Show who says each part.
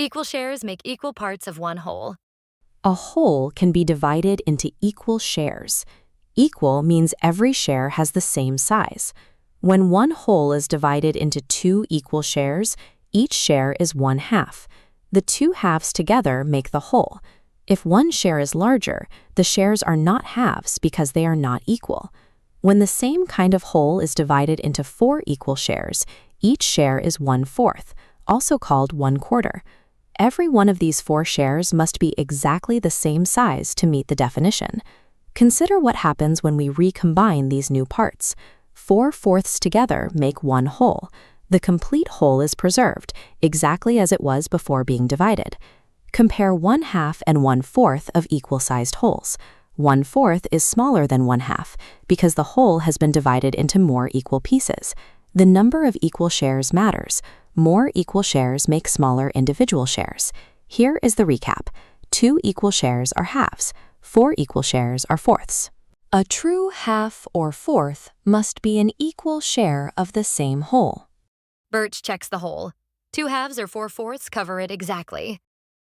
Speaker 1: Equal shares make equal parts of one whole.
Speaker 2: A whole can be divided into equal shares. Equal means every share has the same size. When one whole is divided into two equal shares, each share is 1/2. The two halves together make the whole. If one share is larger, the shares are not halves because they are not equal. When the same kind of whole is divided into 4 equal shares, each share is 1/4, also called 1/4. Every one of these 4 shares must be exactly the same size to meet the definition. Consider what happens when we recombine these new parts. 4/4 together make one whole. The complete whole is preserved, exactly as it was before being divided. Compare 1/2 and 1/4 of equal-sized wholes. 1/4 is smaller than 1/2 because the whole has been divided into more equal pieces. The number of equal shares matters. More equal shares make smaller individual shares. Here is the recap. 2 equal shares are halves. 4 equal shares are fourths. A true half or fourth must be an equal share of the same whole.
Speaker 1: Birch checks the whole. 2 halves or 4/4 cover it exactly.